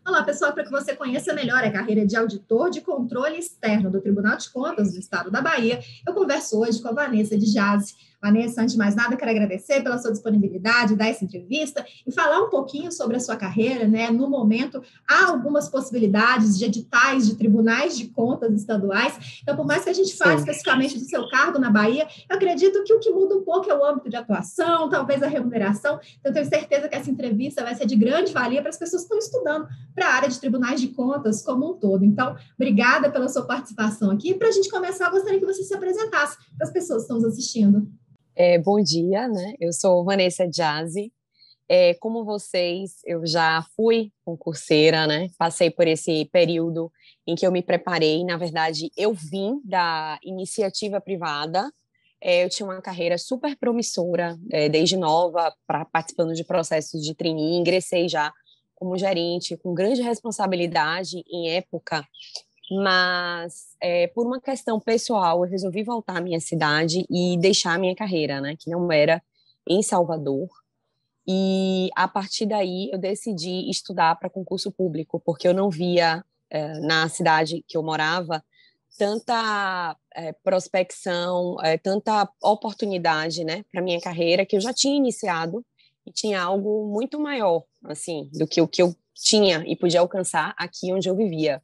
Olá, pessoal, para que você conheça melhor a carreira de auditor de controle externo do Tribunal de Contas do Estado da Bahia, eu converso hoje com a Vanessa de Jazzi. Vanessa, antes de mais nada, quero agradecer pela sua disponibilidade, dar essa entrevista e falar um pouquinho sobre a sua carreira, né? No momento, há algumas possibilidades de editais de tribunais de contas estaduais. Então, por mais que a gente fale Sim. especificamente do seu cargo na Bahia, eu acredito que o que muda um pouco é o âmbito de atuação, talvez a remuneração. Então, eu tenho certeza que essa entrevista vai ser de grande valia para as pessoas que estão estudando para a área de tribunais de contas como um todo. Então, obrigada pela sua participação aqui. Para a gente começar, eu gostaria que você se apresentasse para as pessoas que estão nos assistindo. Bom dia, né? Eu sou Vanessa Jazzi. Como vocês, eu já fui concurseira, né? Passei por esse período em que eu me preparei. Na verdade, eu vim da iniciativa privada. Eu tinha uma carreira super promissora, desde nova, participando de processos de trainee. Ingressei já como gerente, com grande responsabilidade em época. Mas, por uma questão pessoal, eu resolvi voltar à minha cidade e deixar a minha carreira, né, que não era em Salvador. E, a partir daí, eu decidi estudar para concurso público, porque eu não via, na cidade que eu morava, tanta prospecção, tanta oportunidade, né, para minha carreira, que eu já tinha iniciado e tinha algo muito maior, assim, do que o que eu tinha e podia alcançar aqui onde eu vivia.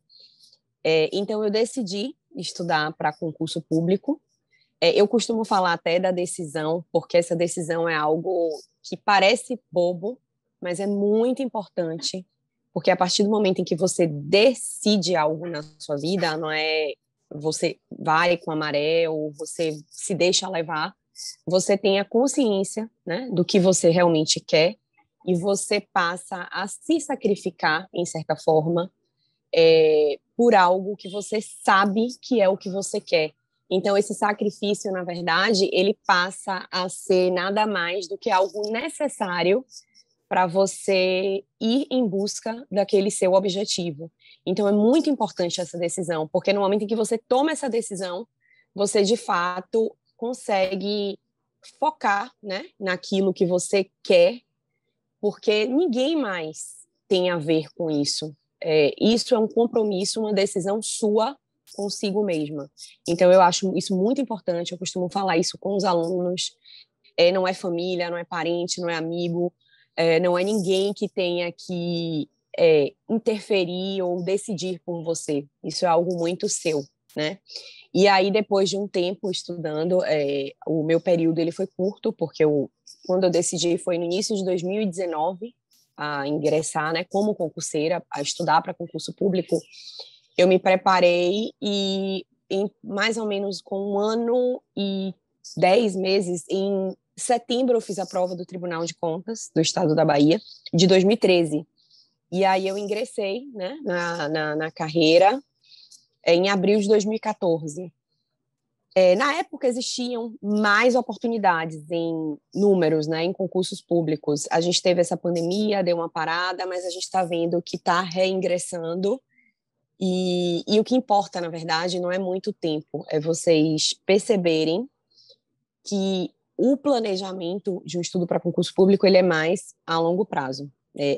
Então, eu decidi estudar para concurso público. Eu costumo falar até da decisão, porque essa decisão é algo que parece bobo, mas é muito importante, porque a partir do momento em que você decide algo na sua vida, não é você vai com a maré ou você se deixa levar, você tem a consciência, né, do que você realmente quer e você passa a se sacrificar, em certa forma, por algo que você sabe que é o que você quer. Então, esse sacrifício, na verdade, ele passa a ser nada mais do que algo necessário para você ir em busca daquele seu objetivo. Então, é muito importante essa decisão, porque no momento em que você toma essa decisão, você, de fato, consegue focar, né, naquilo que você quer, porque ninguém mais tem a ver com isso. Isso é um compromisso, uma decisão sua consigo mesma. Então, eu acho isso muito importante, eu costumo falar isso com os alunos. Não é família, não é parente, não é amigo, não é ninguém que tenha que interferir ou decidir por você. Isso é algo muito seu, né? E aí, depois de um tempo estudando, o meu período ele foi curto, porque quando eu decidi foi no início de 2019 a ingressar, né, como concurseira, a estudar para concurso público. Eu me preparei e em mais ou menos com 1 ano e 10 meses, em setembro eu fiz a prova do Tribunal de Contas do Estado da Bahia, de 2013. E aí eu ingressei, né, na carreira em abril de 2014. Na época existiam mais oportunidades em números, né, em concursos públicos. A gente teve essa pandemia, deu uma parada, mas a gente está vendo que está reingressando. E o que importa, na verdade, não é muito tempo, é vocês perceberem que o planejamento de um estudo para concurso público ele é mais a longo prazo.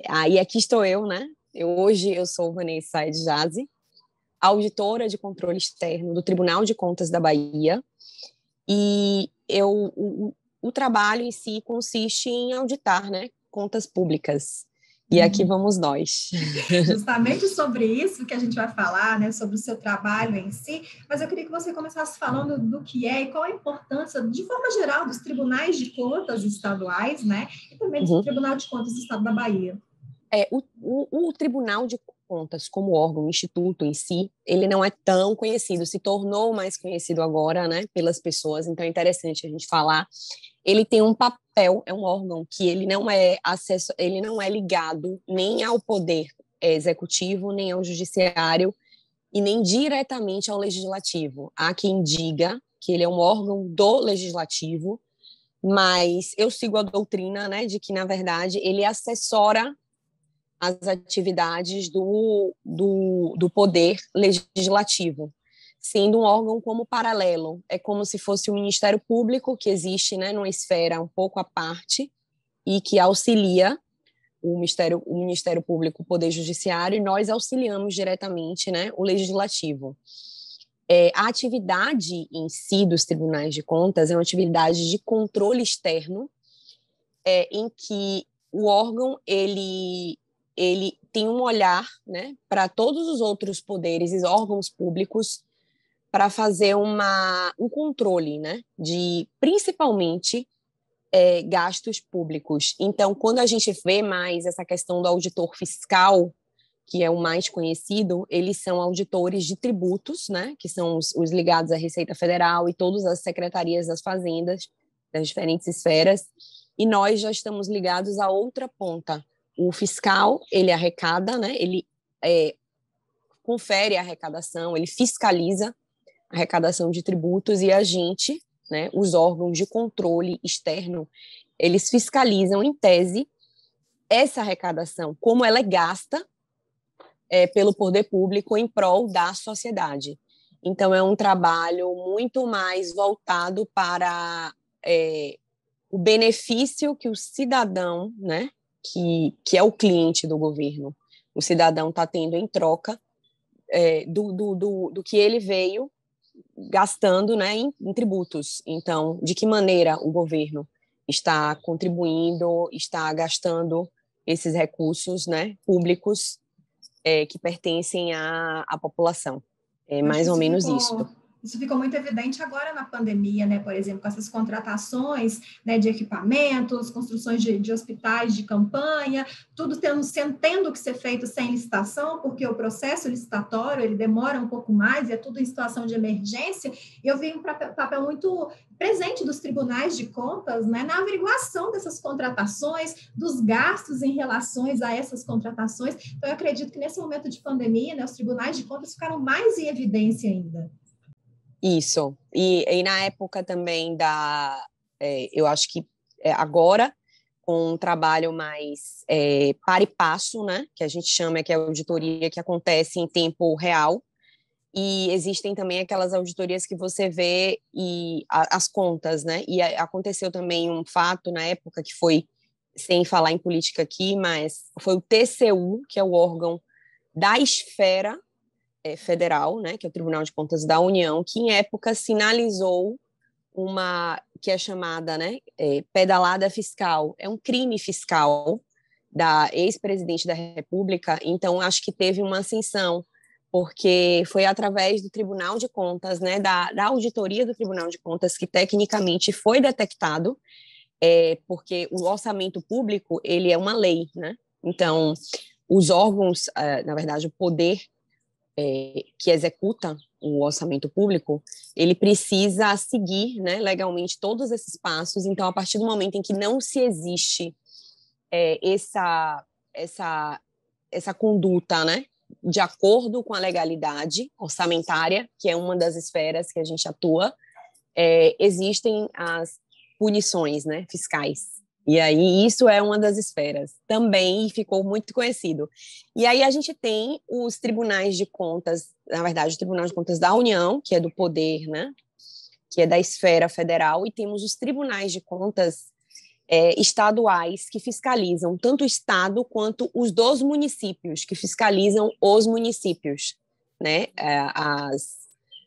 Aí aqui estou eu, né? Hoje eu sou Vanessa Edjazzi, auditora de controle externo do Tribunal de Contas da Bahia, e o trabalho em si consiste em auditar, né, contas públicas. E aqui vamos nós. Justamente sobre isso que a gente vai falar, né, sobre o seu trabalho em si, mas eu queria que você começasse falando do que é e qual a importância, de forma geral, dos tribunais de contas estaduais, né, e também do Uhum. Tribunal de Contas do Estado da Bahia. O Tribunal de Contas, como órgão, o instituto em si, ele não é tão conhecido, se tornou mais conhecido agora, né, pelas pessoas, então é interessante a gente falar. Ele tem um papel, é um órgão que ele não é acesso, ele não é ligado nem ao poder executivo, nem ao judiciário e nem diretamente ao legislativo. Há quem diga que ele é um órgão do legislativo, mas eu sigo a doutrina, né, de que, na verdade, ele assessora as atividades do poder legislativo, sendo um órgão como paralelo. É como se fosse o Ministério Público, que existe, né, numa esfera um pouco à parte, e que auxilia o Ministério Público, o Poder Judiciário, e nós auxiliamos diretamente, né, o Legislativo. A atividade em si dos tribunais de contas é uma atividade de controle externo, em que o órgão ele tem um olhar, né, para todos os outros poderes e órgãos públicos para fazer um controle, né, de principalmente gastos públicos. Então, quando a gente vê mais essa questão do auditor fiscal, que é o mais conhecido, eles são auditores de tributos, né, que são os ligados à Receita Federal e todas as secretarias das fazendas, das diferentes esferas, e nós já estamos ligados à outra ponta. O fiscal, ele arrecada, né, ele confere a arrecadação, ele fiscaliza a arrecadação de tributos, e a gente, né, os órgãos de controle externo, eles fiscalizam, em tese, essa arrecadação, como ela é gasta pelo poder público em prol da sociedade. Então, é um trabalho muito mais voltado para o benefício que o cidadão, né, que é o cliente do governo, o cidadão está tendo em troca do que ele veio gastando, né, em tributos. Então, de que maneira o governo está contribuindo, está gastando esses recursos, né, públicos que pertencem à população. É mais ou menos isso. Isso ficou muito evidente agora na pandemia, né? Por exemplo, com essas contratações, né, de equipamentos, construções de hospitais de campanha, tudo tendo que ser feito sem licitação, porque o processo licitatório ele demora um pouco mais e é tudo em situação de emergência. E eu vi um papel muito presente dos tribunais de contas, né, na averiguação dessas contratações, dos gastos em relação a essas contratações. Então, eu acredito que nesse momento de pandemia, né, os tribunais de contas ficaram mais em evidência ainda. Isso. E na época também eu acho que agora, com um trabalho mais par e passo, né, que a gente chama, que é a auditoria que acontece em tempo real, e existem também aquelas auditorias que você vê as contas, né, e aconteceu também um fato na época que foi, sem falar em política aqui, mas foi o TCU, que é o órgão da esfera federal, né, que é o Tribunal de Contas da União, que em época sinalizou que é chamada, né, pedalada fiscal, é um crime fiscal da ex-presidente da República. Então acho que teve uma ascensão, porque foi através do Tribunal de Contas, né, da auditoria do Tribunal de Contas, que tecnicamente foi detectado, porque o orçamento público, ele é uma lei, né, então os órgãos, na verdade, o poder que executa o orçamento público, ele precisa seguir, né, legalmente todos esses passos. Então, a partir do momento em que não se existe essa conduta, né, de acordo com a legalidade orçamentária, que é uma das esferas que a gente atua, existem as punições, né, fiscais. E aí, isso é uma das esferas. Também ficou muito conhecido. E aí, a gente tem os tribunais de contas, na verdade, o Tribunal de Contas da União, que é do poder, né? Que é da esfera federal, e temos os tribunais de contas estaduais, que fiscalizam tanto o Estado quanto os dos municípios, que fiscalizam os municípios, né?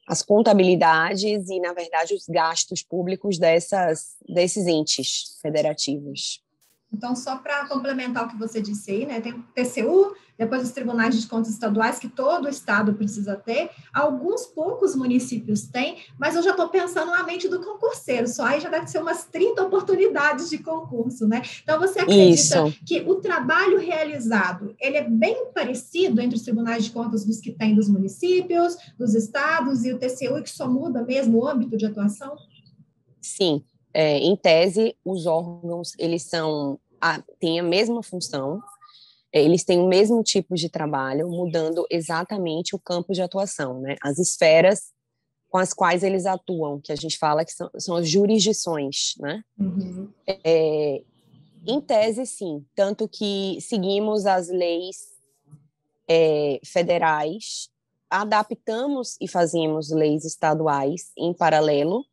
As contabilidades e, na verdade, os gastos públicos desses entes federativos. Então, só para complementar o que você disse aí, né, tem o TCU, depois os tribunais de contas estaduais, que todo o estado precisa ter, alguns poucos municípios têm, mas eu já estou pensando na mente do concurseiro, só aí já deve ser umas 30 oportunidades de concurso, né? Então, você acredita que o trabalho realizado, ele é bem parecido entre os tribunais de contas dos que tem dos municípios, dos estados e o TCU, que só muda mesmo o âmbito de atuação? Sim, em tese, os órgãos, eles têm a mesma função, eles têm o mesmo tipo de trabalho, mudando exatamente o campo de atuação, né? As esferas com as quais eles atuam, que a gente fala que são as jurisdições, né? Uhum. Em tese, sim, tanto que seguimos as leis federais, adaptamos e fazemos leis estaduais em paralelo,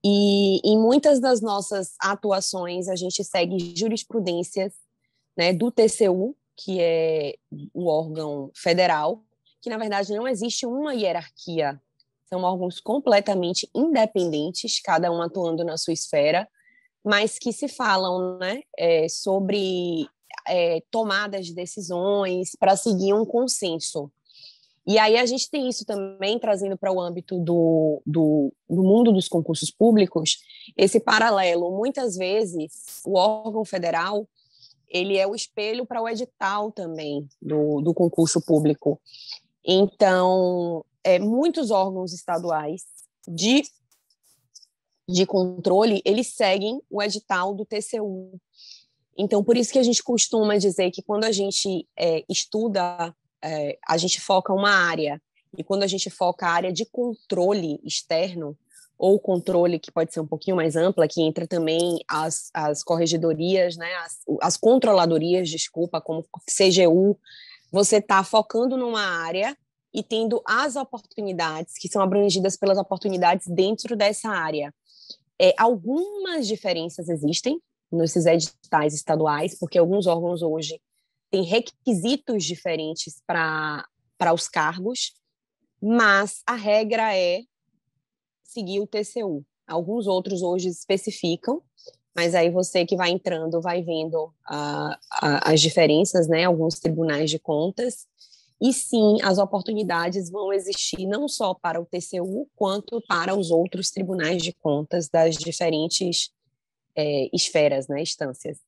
e em muitas das nossas atuações a gente segue jurisprudências né, do TCU, que é o órgão federal, que, na verdade, não existe uma hierarquia. São órgãos completamente independentes, cada um atuando na sua esfera, mas que se falam, né, sobre tomadas de decisões para seguir um consenso. E aí a gente tem isso também, trazendo para o âmbito do mundo dos concursos públicos, esse paralelo. Muitas vezes, o órgão federal ele é o espelho para o edital também do concurso público. Então, muitos órgãos estaduais de controle, eles seguem o edital do TCU. Então, por isso que a gente costuma dizer que quando a gente estuda, a gente foca uma área, e quando a gente foca a área de controle externo, ou controle que pode ser um pouquinho mais ampla, que entra também as corregedorias, né, as controladorias, desculpa, como CGU, você está focando numa área e tendo as oportunidades, que são abrangidas pelas oportunidades dentro dessa área. Algumas diferenças existem nesses editais estaduais, porque alguns órgãos hoje têm requisitos diferentes para os cargos, mas a regra é seguir o TCU. Alguns outros hoje especificam, mas aí você que vai entrando vai vendo as diferenças, né? Alguns tribunais de contas. E sim, as oportunidades vão existir não só para o TCU, quanto para os outros tribunais de contas das diferentes esferas, né? Instâncias.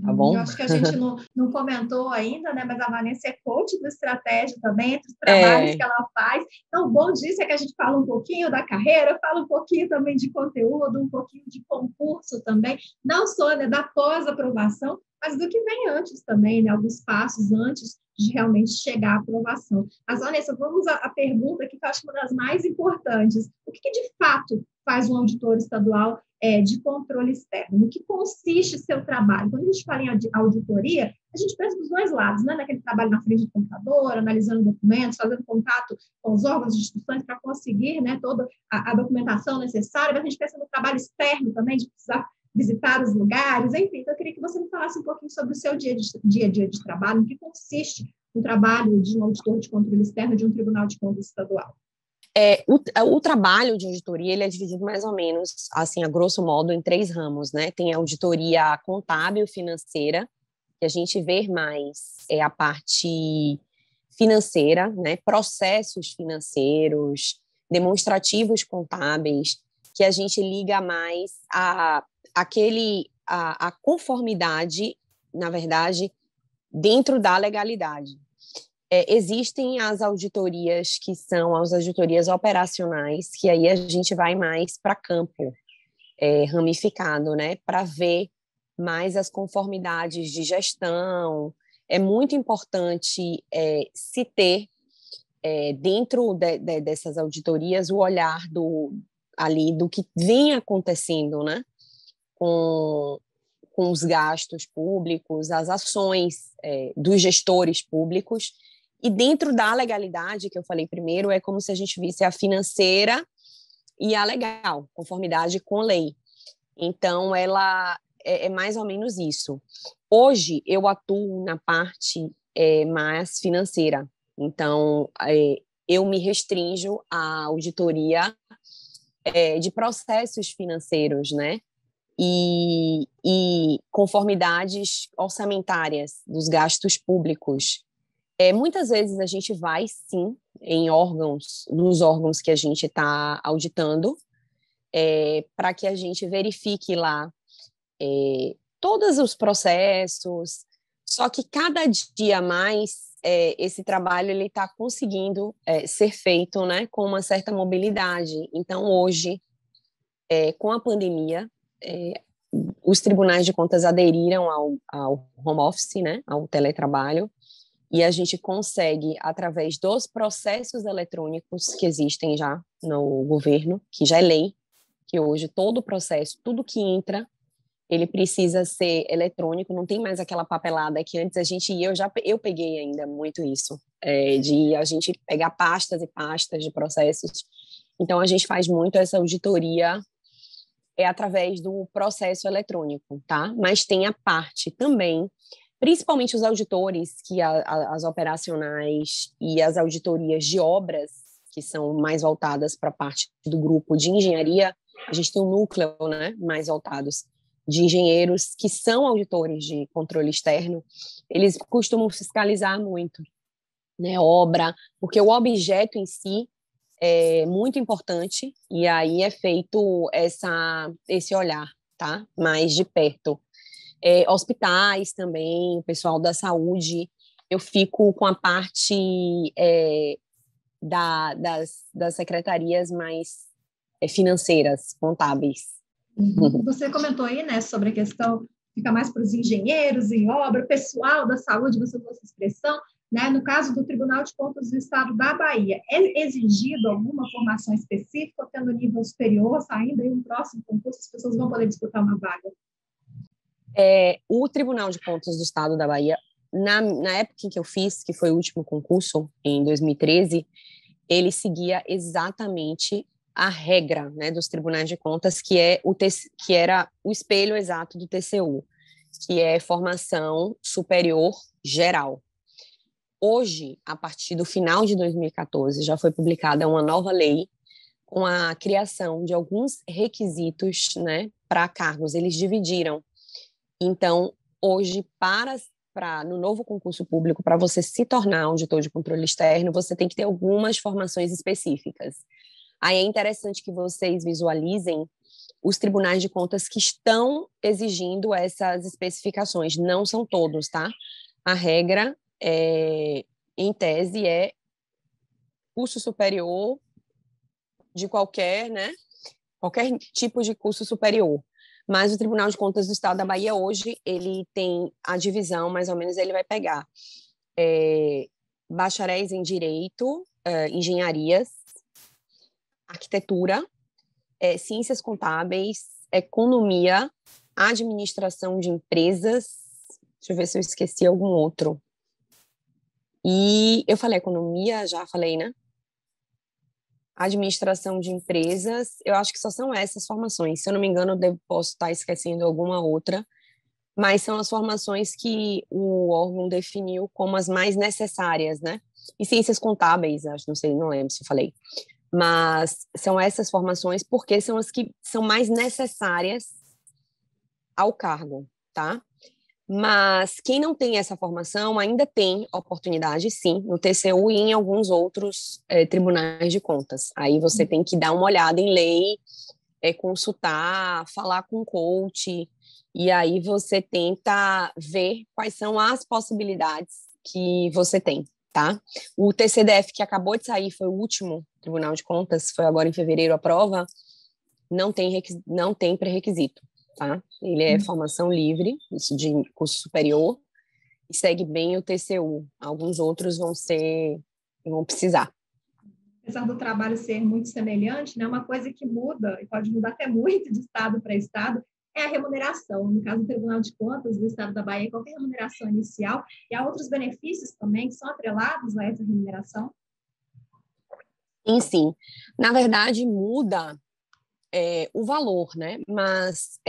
Tá bom? Eu acho que a gente não comentou ainda, né? Mas a Vanessa é coach do Estratégia também, entre os trabalhos que ela faz. Então, o bom disso é que a gente fala um pouquinho da carreira, fala um pouquinho também de conteúdo, um pouquinho de concurso também, não só, né, da pós-aprovação, mas do que vem antes também, né? Alguns passos antes de realmente chegar à aprovação. Mas, Vanessa, vamos à pergunta que eu acho uma das mais importantes. O que de fato faz um auditor estadual de controle externo? No que consiste seu trabalho? Quando a gente fala em auditoria, a gente pensa dos dois lados, né? Naquele trabalho na frente do computador, analisando documentos, fazendo contato com os órgãos e instituições para conseguir, né, toda a documentação necessária, mas a gente pensa no trabalho externo também, de precisar visitar os lugares, enfim. Então, eu queria que você me falasse um pouquinho sobre o seu dia a dia de trabalho, no que consiste o trabalho de um auditor de controle externo de um tribunal de contas estadual. O trabalho de auditoria ele é dividido mais ou menos, assim, a grosso modo, em 3 ramos, né? Tem a auditoria contábil financeira, que a gente vê mais a parte financeira, né? Processos financeiros, demonstrativos contábeis, que a gente liga mais a conformidade, na verdade, dentro da legalidade. Existem as auditorias que são as auditorias operacionais, que aí a gente vai mais para campo, ramificado, né, para ver mais as conformidades de gestão. É muito importante se ter dentro dessas auditorias o olhar do que vem acontecendo, né, com os gastos públicos, as ações dos gestores públicos. E dentro da legalidade, que eu falei primeiro, é como se a gente visse a financeira e a legal, conformidade com lei. Então, ela é mais ou menos isso. Hoje, eu atuo na parte mais financeira. Então, eu me restringo à auditoria de processos financeiros, né? E conformidades orçamentárias dos gastos públicos. Muitas vezes a gente vai, sim, nos órgãos que a gente está auditando, para que a gente verifique lá todos os processos, só que cada dia mais esse trabalho ele está conseguindo ser feito, né, com uma certa mobilidade. Então, hoje, com a pandemia, os tribunais de contas aderiram ao home office, né, ao teletrabalho, e a gente consegue, através dos processos eletrônicos que existem já no governo, que já é lei, que hoje todo o processo, tudo que entra, ele precisa ser eletrônico, não tem mais aquela papelada que antes a gente ia, eu peguei ainda muito isso, de a gente pegar pastas e pastas de processos. Então, a gente faz muito essa auditoria através do processo eletrônico, tá? Mas tem a parte também principalmente os auditores, que as operacionais e as auditorias de obras, que são mais voltadas para a parte do grupo de engenharia, a gente tem um núcleo, né, mais voltados de engenheiros que são auditores de controle externo, eles costumam fiscalizar muito, né, obra, porque o objeto em si é muito importante, e aí é feito esse olhar, tá, mais de perto. Hospitais também, o pessoal da saúde, eu fico com a parte das secretarias mais financeiras, contábeis. Você comentou aí, né, sobre a questão, fica mais para os engenheiros em obra, pessoal da saúde, você usou essa expressão, né? No caso do Tribunal de Contas do Estado da Bahia, é exigido alguma formação específica, ou tendo nível superior, saindo em um próximo concurso, as pessoas vão poder disputar uma vaga? O Tribunal de Contas do Estado da Bahia, na época em que eu fiz, que foi o último concurso, em 2013, ele seguia exatamente a regra, né, dos tribunais de contas, que era o espelho exato do TCU, que é formação superior geral. Hoje, a partir do final de 2014, já foi publicada uma nova lei com a criação de alguns requisitos, né, para cargos. Eles dividiram. Então, hoje, no novo concurso público, para você se tornar auditor de controle externo, você tem que ter algumas formações específicas. Aí é interessante que vocês visualizem os tribunais de contas que estão exigindo essas especificações. Não são todos, tá? A regra, em tese, é curso superior de qualquer, né? Qualquer tipo de curso superior. Mas o Tribunal de Contas do Estado da Bahia, hoje, ele tem a divisão, mais ou menos, ele vai pegar bacharéis em Direito, engenharias, arquitetura, ciências contábeis, economia, administração de empresas, deixa eu ver se eu esqueci algum outro. E eu falei economia, já falei, né? Administração de empresas, eu acho que só são essas formações. Se eu não me engano, posso estar esquecendo alguma outra, mas são as formações que o órgão definiu como as mais necessárias, né? E ciências contábeis, acho, não sei, não lembro se eu falei. Mas são essas formações porque são as que são mais necessárias ao cargo, tá? Mas quem não tem essa formação ainda tem oportunidade, sim, no TCU e em alguns outros tribunais de contas. Aí você tem que dar uma olhada em lei, consultar, falar com o coach, e aí você tenta ver quais são as possibilidades que você tem, tá? O TCDF, que acabou de sair, foi o último Tribunal de Contas, foi agora em fevereiro a prova, não tem pré-requisito. Tá? Ele é formação livre, isso de curso superior, e segue bem o TCU. Alguns outros vão precisar. Apesar do trabalho ser muito semelhante, né, uma coisa que muda, e pode mudar até muito de estado para estado, é a remuneração. No caso do Tribunal de Contas do Estado da Bahia, qualquer remuneração inicial, e há outros benefícios também que são atrelados a essa remuneração? Sim. Na verdade, muda o valor, né? Mas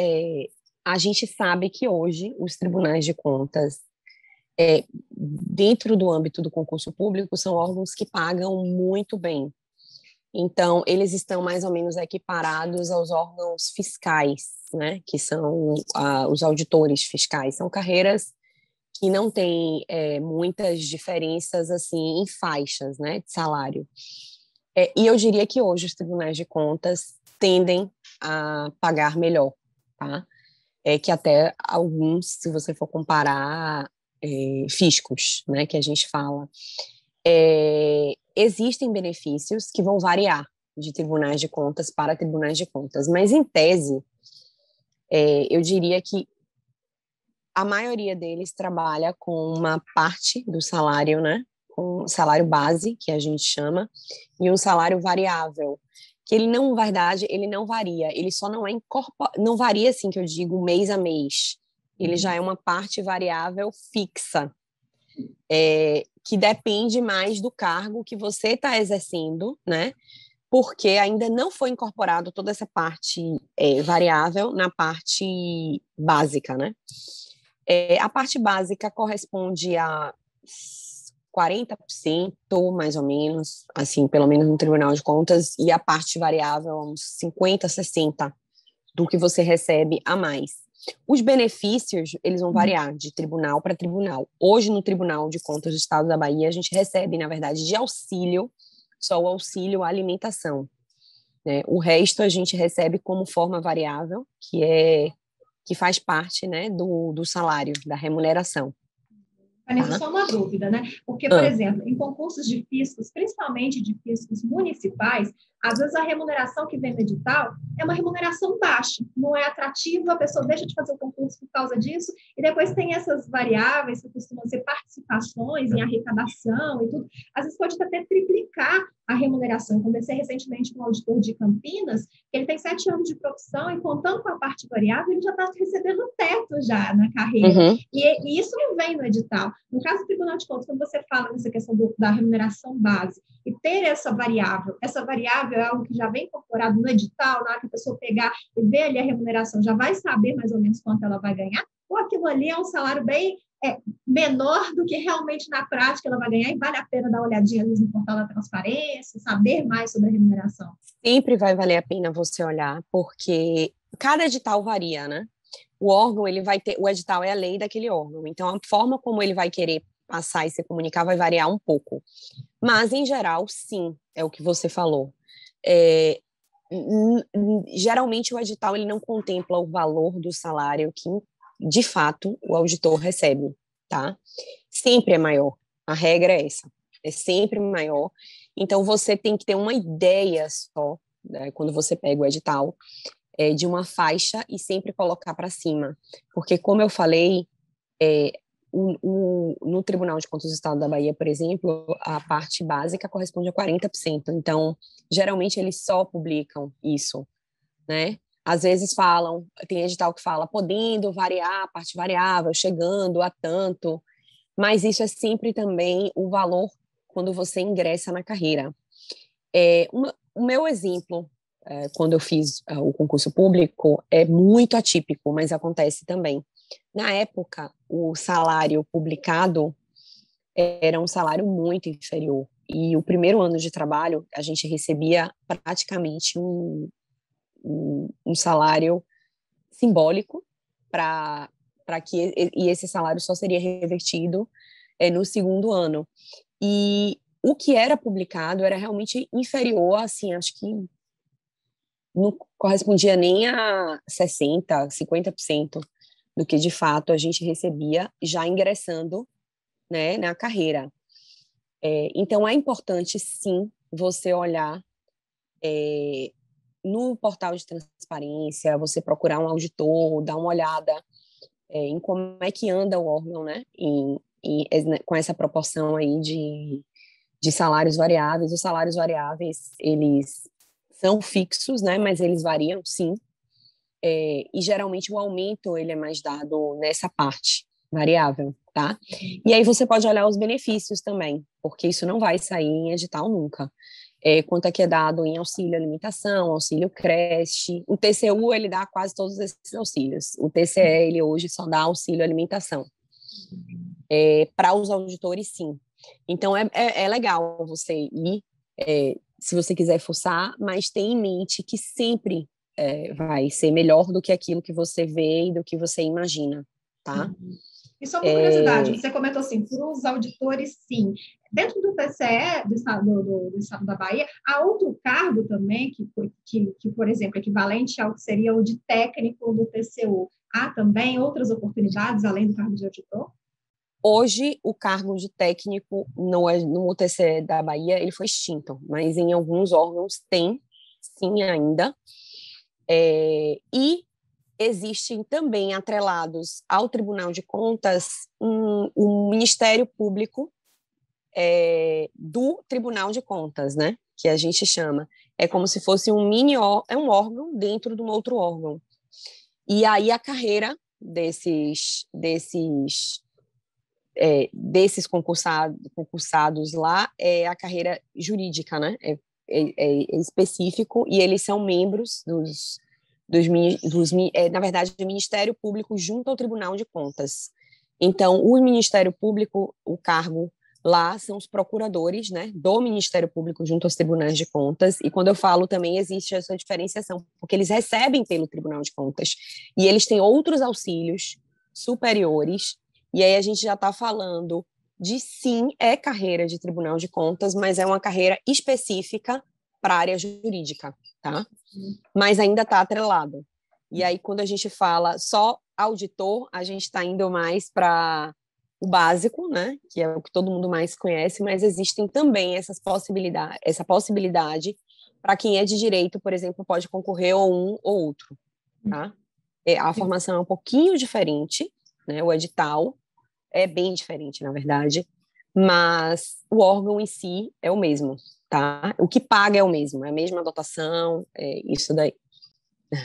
a gente sabe que hoje os tribunais de contas, dentro do âmbito do concurso público, são órgãos que pagam muito bem. Então, eles estão mais ou menos equiparados aos órgãos fiscais, né? Que são os auditores fiscais. São carreiras que não têm muitas diferenças assim em faixas, né, de salário. E eu diria que hoje os tribunais de contas tendem a pagar melhor, tá? Que até alguns, se você for comparar, fiscos, né, que a gente fala, existem benefícios que vão variar de tribunais de contas para tribunais de contas, mas em tese, eu diria que a maioria deles trabalha com uma parte do salário, né, com salário base, que a gente chama, e um salário variável, que ele não, na verdade, ele não varia, ele só não não varia assim que eu digo mês a mês, ele já é uma parte variável fixa, que depende mais do cargo que você está exercendo, né? Porque ainda não foi incorporado toda essa parte variável na parte básica, né? A parte básica corresponde a 40%, mais ou menos, assim, pelo menos no Tribunal de Contas, e a parte variável, uns 50, 60 do que você recebe a mais. Os benefícios, eles vão variar de tribunal para tribunal. Hoje, no Tribunal de Contas do Estado da Bahia, a gente recebe, na verdade, de auxílio, só o auxílio à alimentação, né? O resto a gente recebe como forma variável, que faz parte, né, do salário, da remuneração. Vanessa, só uma dúvida, né? Porque, por exemplo, em concursos de fiscos, principalmente de fiscos municipais, às vezes a remuneração que vem no edital é uma remuneração baixa, não é atrativa, a pessoa deixa de fazer o concurso por causa disso, e depois tem essas variáveis que costumam ser participações em arrecadação e tudo, às vezes pode até triplicar a remuneração. Eu conversei recentemente com um auditor de Campinas, que ele tem 7 anos de profissão e contando com a parte variável, ele já está recebendo o teto já na carreira. Uhum. E isso não vem no edital. No caso do Tribunal de Contas, quando você fala nessa questão da remuneração base e ter essa variável é algo que já vem incorporado no edital, na hora que a pessoa pegar e ver ali a remuneração, já vai saber mais ou menos quanto ela vai ganhar, ou aquilo ali é um salário bem menor do que realmente na prática ela vai ganhar e vale a pena dar uma olhadinha ali no portal da transparência, saber mais sobre a remuneração? Sempre vai valer a pena você olhar, porque cada edital varia, né? O órgão, ele vai ter, o edital é a lei daquele órgão, então a forma como ele vai querer passar e se comunicar vai variar um pouco. Mas, em geral, sim, é o que você falou. Geralmente, o edital ele não contempla o valor do salário que, de fato, o auditor recebe, tá? Sempre é maior. A regra é essa. É sempre maior. Então, você tem que ter uma ideia só, né, quando você pega o edital, de uma faixa e sempre colocar para cima. Porque, como eu falei, no Tribunal de Contas do Estado da Bahia, por exemplo, a parte básica corresponde a 40%. Então, geralmente, eles só publicam isso, né? Às vezes falam, tem edital que fala podendo variar a parte variável, chegando a tanto, mas isso é sempre também o valor quando você ingressa na carreira. O meu exemplo, quando eu fiz o concurso público, é muito atípico, mas acontece também. Na época, o salário publicado era um salário muito inferior. E o primeiro ano de trabalho, a gente recebia praticamente um salário simbólico para que e esse salário só seria revertido no segundo ano. E o que era publicado era realmente inferior, assim, acho que não correspondia nem a 60%, 50% do que, de fato, a gente recebia já ingressando, né, na carreira. Então, é importante, sim, você olhar no portal de transparência, você procurar um auditor, dar uma olhada em como é que anda o órgão, né, com essa proporção aí de salários variáveis. Os salários variáveis, eles são fixos, né, mas eles variam, sim. E geralmente o aumento ele é mais dado nessa parte variável, tá? E aí você pode olhar os benefícios também, porque isso não vai sair em edital nunca. Quanto é que é dado em auxílio alimentação, auxílio creche. O TCU, ele dá quase todos esses auxílios. O TCE, ele hoje só dá auxílio alimentação. Para os auditores, sim. Então, é legal você ir, se você quiser fuçar, mas tenha em mente que sempre vai ser melhor do que aquilo que você vê e do que você imagina, tá? E só por curiosidade, você comentou assim, para os auditores, sim. Dentro do TCE, do Estado da Bahia, há outro cargo também, que, por exemplo, equivalente ao que seria o de técnico do TCU. Há também outras oportunidades, além do cargo de auditor? Hoje, o cargo de técnico no TCE da Bahia, ele foi extinto, mas em alguns órgãos tem, sim, ainda. E existem também atrelados ao Tribunal de Contas um Ministério Público do Tribunal de Contas, né? Que a gente chama. É como se fosse um órgão dentro de um outro órgão. E aí a carreira desses concursados lá é a carreira jurídica, né? É específico, e eles são membros na verdade, do Ministério Público junto ao Tribunal de Contas. Então, o Ministério Público, o cargo lá são os procuradores, né, do Ministério Público junto aos tribunais de contas, e quando eu falo também existe essa diferenciação, porque eles recebem pelo Tribunal de Contas, e eles têm outros auxílios superiores, e aí a gente já está falando de, sim, é carreira de Tribunal de Contas, mas é uma carreira específica para a área jurídica, tá? Mas ainda está atrelado. E aí, quando a gente fala só auditor, a gente está indo mais para o básico, né? Que é o que todo mundo mais conhece, mas existem também essa possibilidade para quem é de direito, por exemplo, pode concorrer ou um ou outro, tá? A formação é um pouquinho diferente, né? O edital é bem diferente, na verdade, mas o órgão em si é o mesmo, tá? O que paga é o mesmo, é a mesma dotação, é isso daí.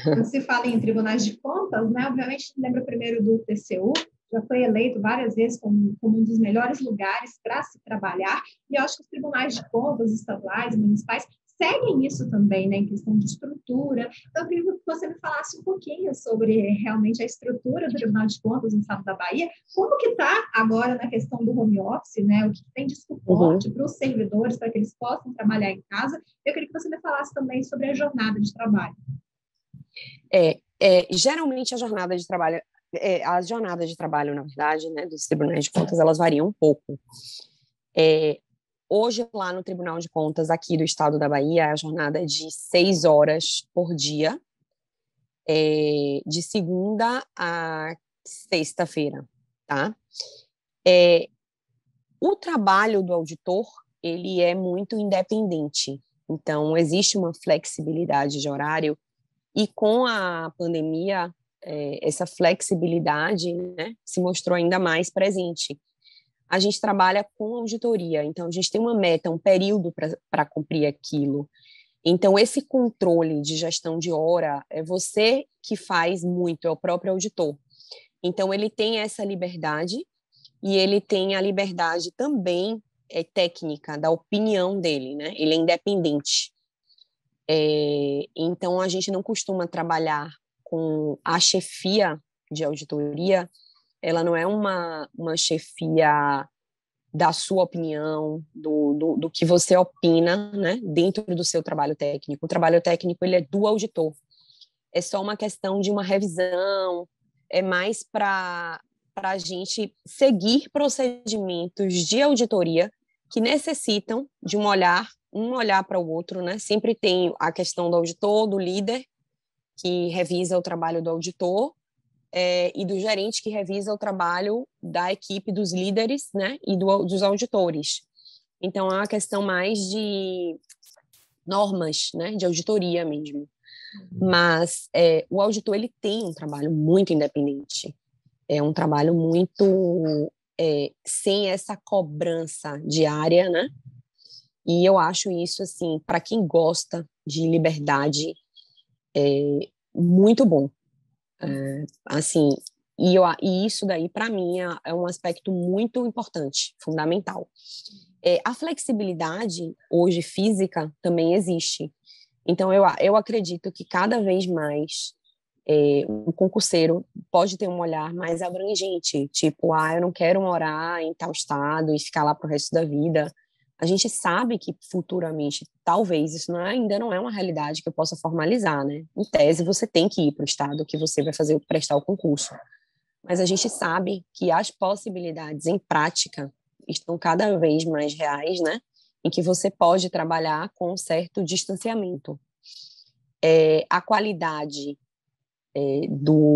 Quando se fala em tribunais de contas, né, obviamente lembra primeiro do TCU, já foi eleito várias vezes como um dos melhores lugares para se trabalhar, e eu acho que os tribunais de contas estaduais, municipais, seguem isso também, né, em questão de estrutura. Então, eu queria que você me falasse um pouquinho sobre realmente a estrutura do Tribunal de Contas no estado da Bahia, como que está agora na questão do home office, né, o que tem de suporte para os servidores, para que eles possam trabalhar em casa. Eu queria que você me falasse também sobre a jornada de trabalho. Geralmente as jornadas de trabalho, na verdade, né, dos tribunais de contas, elas variam um pouco. Hoje, lá no Tribunal de Contas, aqui do estado da Bahia, a jornada é de 6 horas por dia, de segunda a sexta-feira, tá? O trabalho do auditor, ele é muito independente, então existe uma flexibilidade de horário. E com a pandemia, essa flexibilidade, né, se mostrou ainda mais presente. A gente trabalha com auditoria, então a gente tem uma meta, um período para cumprir aquilo. Então, esse controle de gestão de hora é você que faz muito, é o próprio auditor. Então, ele tem essa liberdade e ele tem a liberdade também técnica da opinião dele, né? Ele é independente. Então, a gente não costuma trabalhar com a chefia de auditoria, ela não é uma chefia da sua opinião, do que você opina, né, dentro do seu trabalho técnico. O trabalho técnico, ele é do auditor. É só uma questão de uma revisão, é mais para a gente seguir procedimentos de auditoria que necessitam de um olhar para o outro, né? Sempre tem a questão do auditor, do líder, que revisa o trabalho do auditor, e do gerente, que revisa o trabalho da equipe dos líderes, né? E dos auditores. Então, é uma questão mais de normas, né? De auditoria mesmo. Mas o auditor, ele tem um trabalho muito independente. É um trabalho muito sem essa cobrança diária, né? E eu acho isso, assim, para quem gosta de liberdade, muito bom. Assim, e isso daí, para mim, é um aspecto muito importante, fundamental. A flexibilidade, hoje, física, também existe. Então, eu acredito que cada vez mais o concurseiro pode ter um olhar mais abrangente, tipo, eu não quero morar em tal estado e ficar lá para o resto da vida. A gente sabe que futuramente, talvez, isso ainda não é uma realidade que eu possa formalizar, né? Em tese, você tem que ir para o estado que você vai prestar o concurso. Mas a gente sabe que as possibilidades em prática estão cada vez mais reais, né? Em que você pode trabalhar com um certo distanciamento. A qualidade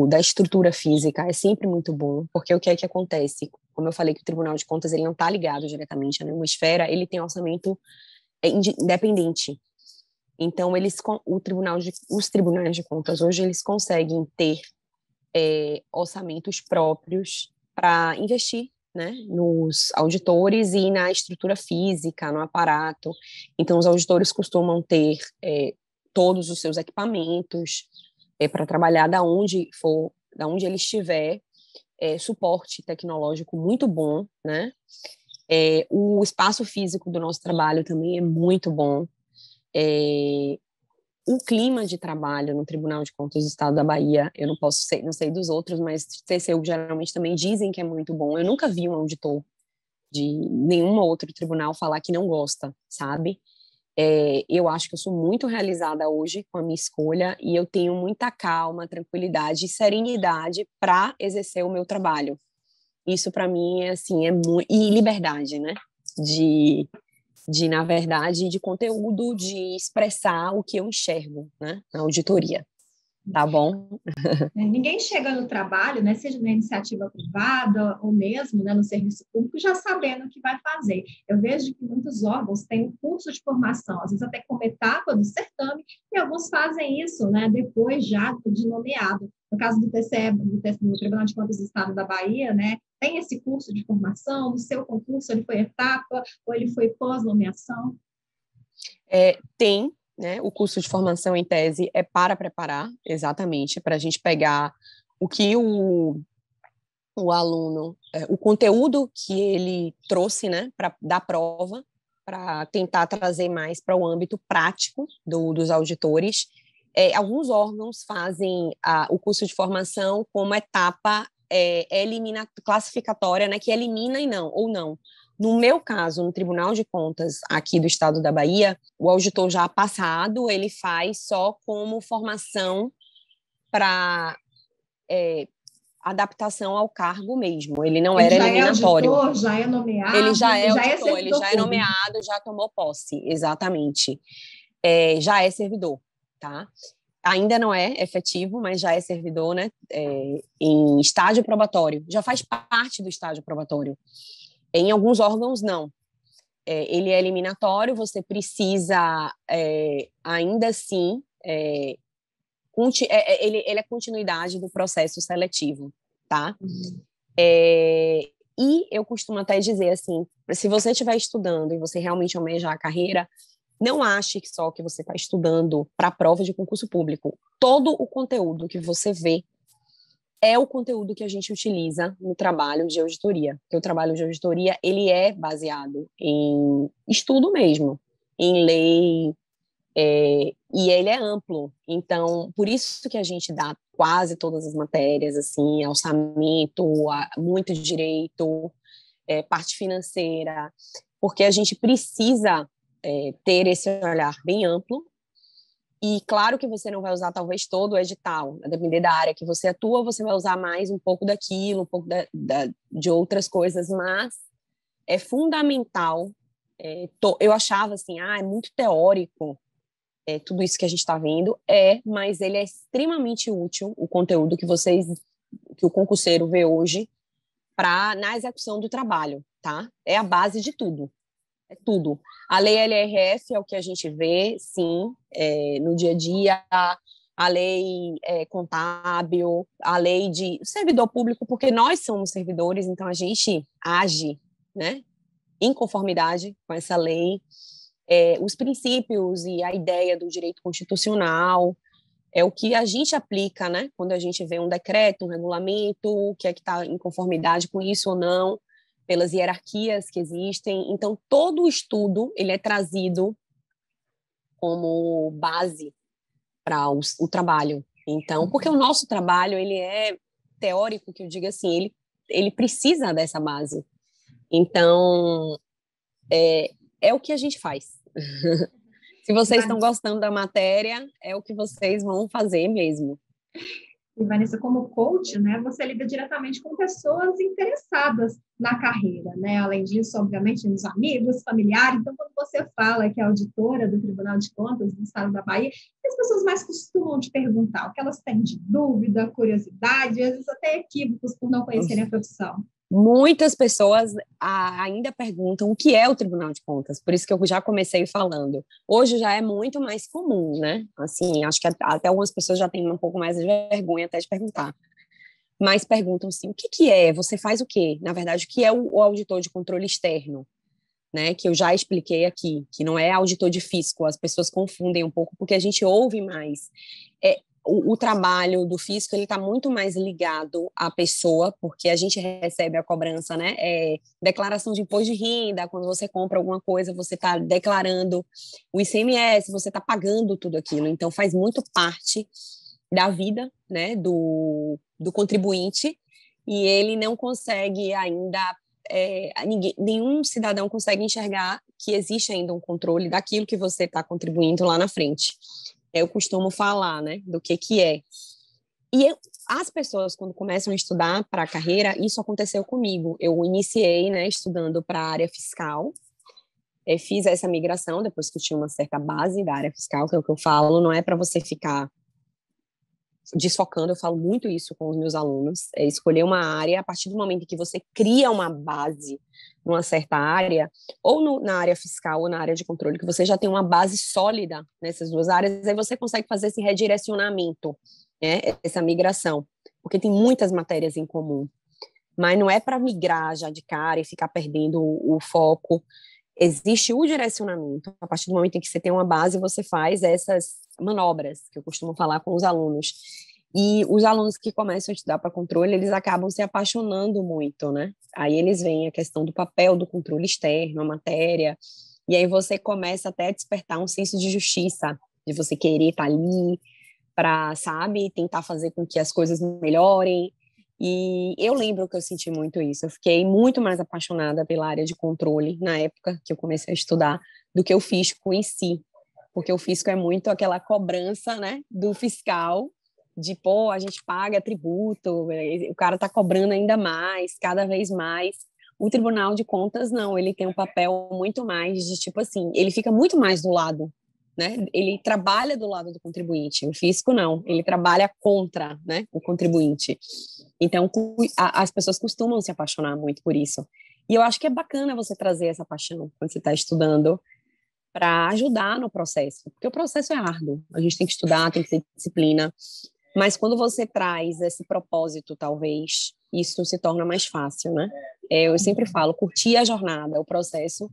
da estrutura física é sempre muito bom, porque o que é que acontece? Como eu falei que o Tribunal de Contas ele não está ligado diretamente a nenhuma esfera, ele tem orçamento independente. Então, os tribunais de contas hoje eles conseguem ter orçamentos próprios para investir, né, nos auditores e na estrutura física, no aparato. Então, os auditores costumam ter todos os seus equipamentos para trabalhar da onde ele estiver, suporte tecnológico muito bom, né? O espaço físico do nosso trabalho também é muito bom. o clima de trabalho no Tribunal de Contas do Estado da Bahia, eu não posso sei, não sei dos outros, mas TCU geralmente também dizem que é muito bom. Eu nunca vi um auditor de nenhum outro tribunal falar que não gosta, sabe? Eu acho que eu sou muito realizada hoje com a minha escolha e eu tenho muita calma, tranquilidade e serenidade para exercer o meu trabalho. Isso para mim é assim, é muito e liberdade, né? De na verdade, de conteúdo, de expressar o que eu enxergo, né, na auditoria, tá bom? Ninguém chega no trabalho, né, seja na iniciativa privada ou mesmo, né, no serviço público, já sabendo o que vai fazer. Eu vejo que muitos órgãos têm um curso de formação, às vezes até como etapa do certame, e alguns fazem isso, né, depois já de nomeado. No caso do TCE, do Tribunal de Contas do Estado da Bahia, né, tem esse curso de formação, no seu concurso ele foi etapa ou ele foi pós-nomeação? Tem, né, o curso de formação em tese é para preparar, exatamente, para a gente pegar o que o aluno, o conteúdo que ele trouxe, né, da prova, para tentar trazer mais para o âmbito prático dos auditores. Alguns órgãos fazem o curso de formação como etapa classificatória, né, que elimina e não, ou não. No meu caso, no Tribunal de Contas aqui do Estado da Bahia, o auditor já passado, ele faz só como formação para adaptação ao cargo mesmo, ele não Ele era já é eliminatório. auditor, já é Ele nomeado, já é já é auditor, ele servidor já é público. nomeado, já tomou posse, exatamente. Já é servidor, tá? Ainda não é efetivo, mas já é servidor, né? Em estágio probatório, já faz parte do estágio probatório. Em alguns órgãos, não. Ele é eliminatório, você precisa, ainda assim, ele é continuidade do processo seletivo, tá? Uhum. E eu costumo até dizer assim, se você estiver estudando e você realmente almejar a carreira, não ache que só que você está estudando para a prova de concurso público. Todo o conteúdo que você vê é o conteúdo que a gente utiliza no trabalho de auditoria. Porque o trabalho de auditoria, ele é baseado em estudo mesmo, em lei, e ele é amplo. Então, por isso que a gente dá quase todas as matérias, assim, orçamento, muito direito, parte financeira, porque a gente precisa ter esse olhar bem amplo. E claro que você não vai usar talvez todo o edital, a depender da área que você atua, você vai usar mais um pouco daquilo, um pouco de outras coisas, mas é fundamental. Eu achava assim, é muito teórico, tudo isso que a gente está vendo, mas ele é extremamente útil, o conteúdo que o concurseiro vê hoje, na execução do trabalho, tá? É a base de tudo. É tudo. A lei LRF é o que a gente vê, sim, no dia a dia, a lei contábil, a lei de servidor público, porque nós somos servidores, então a gente age, né, em conformidade com essa lei, os princípios e a ideia do direito constitucional, é o que a gente aplica, né, quando a gente vê um decreto, um regulamento, o que é que está em conformidade com isso ou não, pelas hierarquias que existem. Então, todo o estudo ele é trazido como base para o trabalho. Então, porque o nosso trabalho ele é teórico, que eu digo assim, ele precisa dessa base. Então, é o que a gente faz. Se vocês estão gostando da matéria, é o que vocês vão fazer mesmo. E, Vanessa, como coach, né, você lida diretamente com pessoas interessadas na carreira, né? Além disso, obviamente, nos amigos, familiares. Então, quando você fala que é auditora do Tribunal de Contas do Estado da Bahia, as pessoas mais costumam te perguntar o que elas têm de dúvida, curiosidade, às vezes até equívocos por não conhecerem a profissão. Muitas pessoas ainda perguntam o que é o Tribunal de Contas, por isso que eu já comecei falando. Hoje já é muito mais comum, né? Assim, acho que até algumas pessoas já têm um pouco mais de vergonha até de perguntar. Mas perguntam assim, o que é? Você faz o quê? Na verdade, o que é o auditor de controle externo? Né, que eu já expliquei aqui, que não é auditor de fisco, as pessoas confundem um pouco, porque a gente ouve mais. o trabalho do físico ele está muito mais ligado à pessoa, porque a gente recebe a cobrança, né? Declaração de imposto de renda, quando você compra alguma coisa, você está declarando o ICMS, você está pagando tudo aquilo. Então, faz muito parte da vida, né, do contribuinte, e ele não consegue ainda, nenhum cidadão consegue enxergar que existe ainda um controle daquilo que você está contribuindo lá na frente. Eu costumo falar, né, do que é. As pessoas, quando começam a estudar para a carreira, isso aconteceu comigo. Eu iniciei, né, estudando para a área fiscal, fiz essa migração depois que eu tinha uma certa base da área fiscal, que é o que eu falo, não é para você ficar desfocando, eu falo muito isso com os meus alunos, escolher uma área a partir do momento em que você cria uma base numa certa área, ou na área fiscal ou na área de controle, que você já tem uma base sólida nessas duas áreas, aí você consegue fazer esse redirecionamento, né, essa migração, porque tem muitas matérias em comum, mas não é para migrar já de cara e ficar perdendo o foco. Existe o direcionamento. A partir do momento em que você tem uma base, você faz essas manobras, que eu costumo falar com os alunos. E os alunos que começam a estudar para controle, eles acabam se apaixonando muito, né? Aí eles veem a questão do papel do controle externo, a matéria, e aí você começa até a despertar um senso de justiça, de você querer estar ali para, sabe, tentar fazer com que as coisas melhorem. E eu lembro que eu senti muito isso. Eu fiquei muito mais apaixonada pela área de controle na época que eu comecei a estudar do que o físico em si, porque o físico é muito aquela cobrança, né, do fiscal de, pô, a gente paga tributo, o cara está cobrando ainda mais, cada vez mais. O Tribunal de Contas, não, ele tem um papel muito mais de, tipo assim, ele fica muito mais do lado, né? Ele trabalha do lado do contribuinte. O fisco não, ele trabalha contra, né, o contribuinte. Então, as pessoas costumam se apaixonar muito por isso. E eu acho que é bacana você trazer essa paixão quando você está estudando para ajudar no processo, porque o processo é árduo. A gente tem que estudar, tem que ter disciplina. Mas quando você traz esse propósito, talvez, isso se torna mais fácil, né? Eu sempre falo, curtir a jornada, o processo,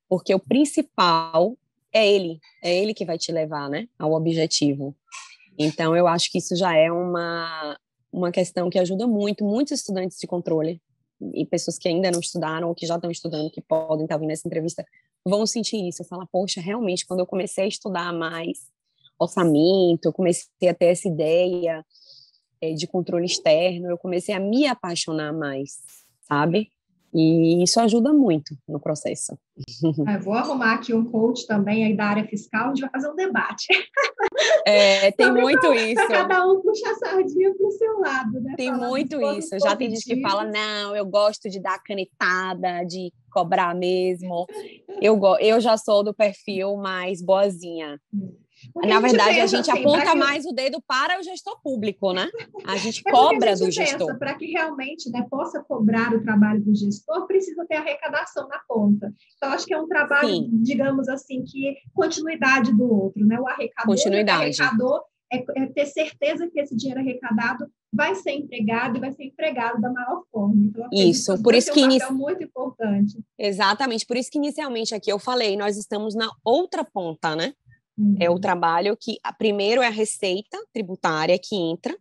porque o principal é ele que vai te levar, né, ao objetivo. Então, eu acho que isso já é uma questão que ajuda muito, muitos estudantes de controle e pessoas que ainda não estudaram ou que já estão estudando, que podem estar vindo nessa entrevista, vão sentir isso. Falar, poxa, realmente, quando eu comecei a estudar mais orçamento, eu comecei a ter essa ideia de controle externo, eu comecei a me apaixonar mais, sabe? E isso ajuda muito no processo. Eu vou arrumar aqui um coach também aí da área fiscal, a gente vai fazer um debate. Tem muito isso. Para cada um puxar a sardinha para o seu lado, né? Tem Falar muito isso. Já tem gente que fala, não, eu gosto de dar canetada, de cobrar mesmo. Eu já sou do perfil mais boazinha. Porque Na verdade, a gente assim, aponta mais o dedo para o gestor público, né? A gente porque cobra a gente do gestor. Para que realmente, né, possa cobrar o trabalho do gestor, precisa ter arrecadação na ponta. Então, acho que é um trabalho, Sim. digamos assim, que continuidade do outro, né? O arrecador é ter certeza que esse dinheiro arrecadado vai ser empregado e vai ser empregado da maior forma. Então, isso, por isso que um papel muito importante. Exatamente, por isso que inicialmente aqui eu falei, nós estamos na outra ponta, né? É o trabalho que, primeiro é a receita tributária que entra,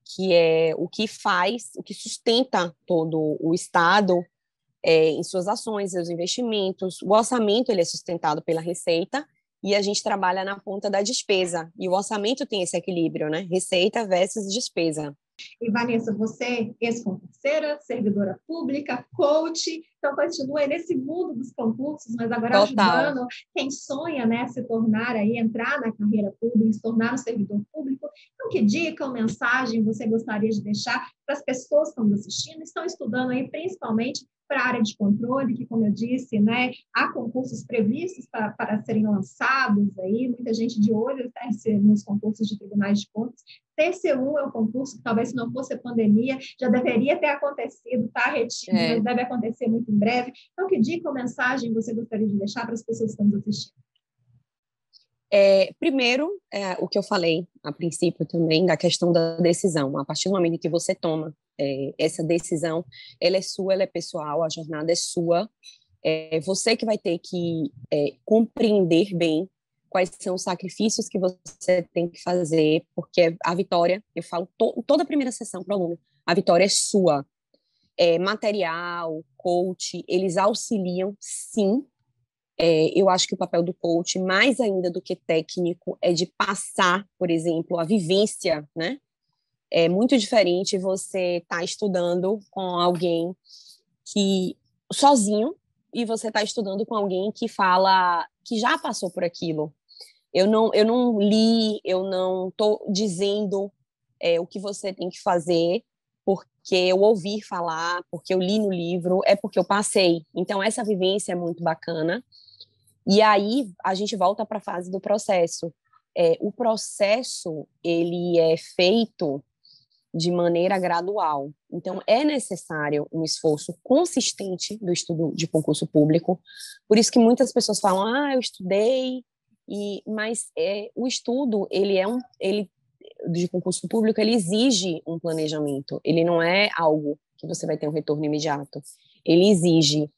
que é o que faz, o que sustenta todo o Estado em suas ações, seus investimentos. O orçamento ele é sustentado pela receita e a gente trabalha na ponta da despesa. E o orçamento tem esse equilíbrio, né? Receita versus despesa. E, Vanessa, você é ex-concurseira, servidora pública, coach, então continua nesse mundo dos concursos, mas agora ajudando quem sonha, né, se tornar aí, entrar na carreira pública, se tornar um servidor público. Então, que dica ou mensagem você gostaria de deixar para as pessoas que estão nos assistindo, estão estudando aí, principalmente para a área de controle, que, como eu disse, né, há concursos previstos para serem lançados aí, muita gente de olho está nos concursos de tribunais de contas. TCU é um concurso que talvez se não fosse a pandemia, já deveria ter acontecido, está retido, mas deve acontecer muito em breve. Então, que dica ou mensagem você gostaria de deixar para as pessoas que estão nos assistindo? Primeiro, o que eu falei a princípio também, da questão da decisão. A partir do momento em que você toma essa decisão, ela é sua, ela é pessoal, a jornada é sua. Você que vai ter que compreender bem quais são os sacrifícios que você tem que fazer, porque a vitória, eu falo toda a primeira sessão para o aluno, a vitória é sua. Material, coach, eles auxiliam, sim. Eu acho que o papel do coach, mais ainda do que técnico, é de passar, por exemplo, a vivência, né? É muito diferente você estar estudando com alguém que sozinho e você está estudando com alguém que fala que já passou por aquilo. Eu não li, eu não estou dizendo o que você tem que fazer porque eu ouvi falar, porque eu li no livro, é porque eu passei. Então, essa vivência é muito bacana. E aí, a gente volta para a fase do processo. O processo, ele é feito de maneira gradual. Então, é necessário um esforço consistente do estudo de concurso público. Por isso que muitas pessoas falam, eu estudei, mas o estudo, ele de concurso público, ele exige um planejamento. Ele não é algo que você vai ter um retorno imediato. Ele exige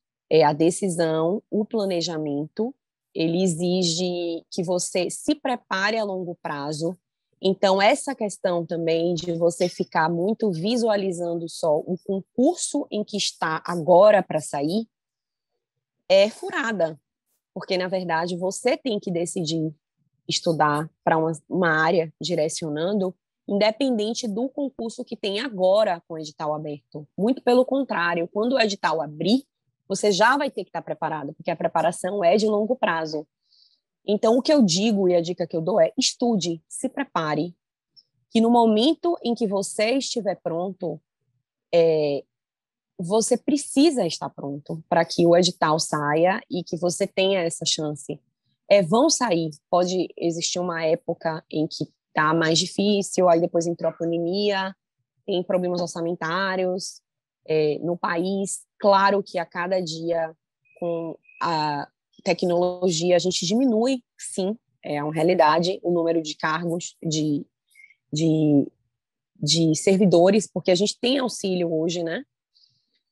a decisão, o planejamento, ele exige que você se prepare a longo prazo. Então, essa questão também de você ficar muito visualizando só o concurso em que está agora para sair é furada, porque, na verdade, você tem que decidir estudar para uma área direcionando, independente do concurso que tem agora com o edital aberto. Muito pelo contrário, quando o edital abrir, você já vai ter que estar preparado, porque a preparação é de longo prazo. Então, o que eu digo e a dica que eu dou é estude, se prepare, que no momento em que você estiver pronto, você precisa estar pronto para que o edital saia e que você tenha essa chance. Vão sair, pode existir uma época em que está mais difícil, aí depois entrou a pandemia, tem problemas orçamentários no país. Claro que a cada dia, com a tecnologia, a gente diminui, sim, é uma realidade, o número de cargos, de servidores, porque a gente tem auxílio hoje, né,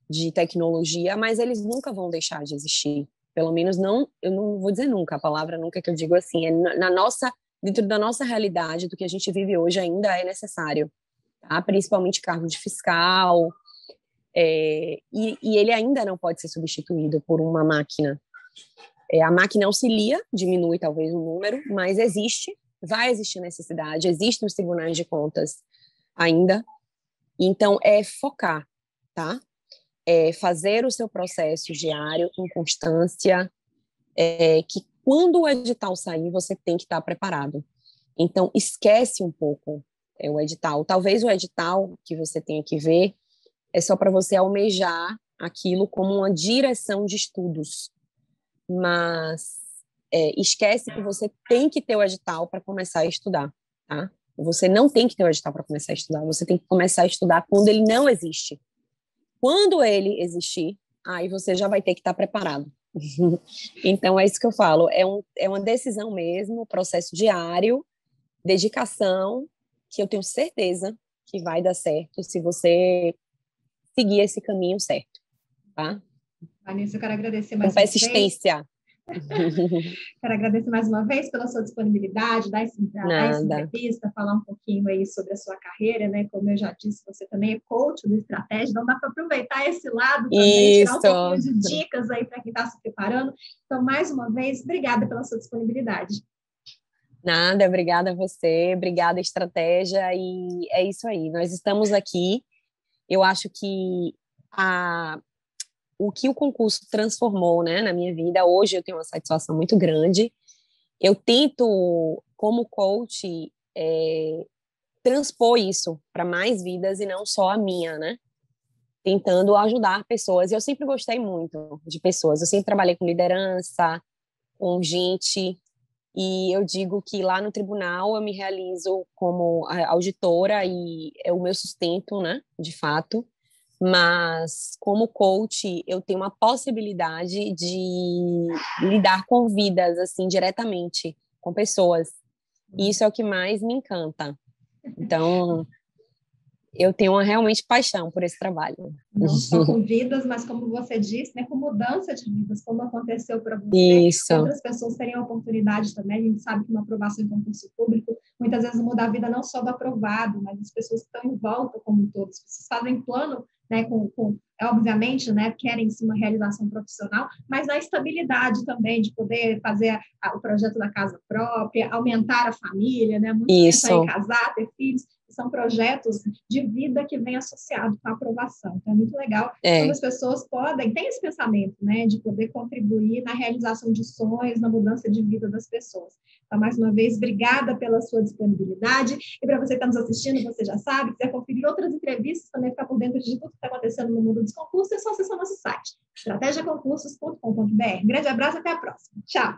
de tecnologia, mas eles nunca vão deixar de existir. Pelo menos não, eu não vou dizer nunca, a palavra nunca que eu digo assim, dentro da nossa realidade, do que a gente vive hoje ainda é necessário, tá? Principalmente cargo de fiscal, e ele ainda não pode ser substituído por uma máquina. A máquina auxilia, diminui talvez o número, mas vai existir necessidade, existem os tribunais de contas ainda, então focar, tá? Fazer o seu processo diário com constância, que quando o edital sair, você tem que estar preparado. Então, esquece um pouco o edital. Talvez o edital que você tenha que ver é só para você almejar aquilo como uma direção de estudos, mas esquece que você tem que ter o edital para começar a estudar, tá? Você não tem que ter o edital para começar a estudar, você tem que começar a estudar quando ele não existe. Quando ele existir, aí você já vai ter que estar preparado. Então, é isso que eu falo. É uma decisão mesmo, processo diário, dedicação, que eu tenho certeza que vai dar certo se você seguir esse caminho certo, tá? Vanessa, eu quero agradecer com mais uma vez. persistência. Quero agradecer mais uma vez pela sua disponibilidade, dar essa entrevista, falar um pouquinho aí sobre a sua carreira, né? Como eu já disse, você também é coach do estratégia, então dá para aproveitar esse lado também, tirar um pouquinho de dicas aí para quem está se preparando. Então, mais uma vez, obrigada pela sua disponibilidade. Nada, obrigada a você, obrigada a estratégia, e é isso aí, nós estamos aqui. Eu acho que o que o concurso transformou, né, na minha vida, hoje eu tenho uma satisfação muito grande. Eu tento, como coach, transpor isso para mais vidas e não só a minha, né? Tentando ajudar pessoas. E eu sempre gostei muito de pessoas. Eu sempre trabalhei com liderança, com gente. E eu digo que lá no tribunal eu me realizo como auditora e é o meu sustento, né? De fato. Mas como coach eu tenho uma possibilidade de lidar com vidas assim diretamente, com pessoas, e isso é o que mais me encanta. Então eu tenho realmente paixão por esse trabalho. Não só com vidas, mas como você disse, né, com mudança de vidas, como aconteceu para você, Isso. outras pessoas terem a oportunidade também. A gente sabe que uma aprovação em concurso público muitas vezes muda a vida não só do aprovado, mas das pessoas que estão em volta como um todo. As pessoas fazem plano, né, obviamente, né, querem sim uma realização profissional, mas na estabilidade também, de poder fazer o projeto da casa própria, aumentar a família, né, muitos pensam em casar, ter filhos, são projetos de vida que vem associado com a aprovação. Então, é muito legal quando as pessoas têm esse pensamento, né, de poder contribuir na realização de sonhos, na mudança de vida das pessoas. Então, mais uma vez, obrigada pela sua disponibilidade. E para você que está nos assistindo, você já sabe, quiser conferir outras entrevistas, também ficar por dentro de tudo que está acontecendo no mundo dos concursos, é só acessar nosso site, estrategiaconcursos.com.br. Um grande abraço, até a próxima. Tchau!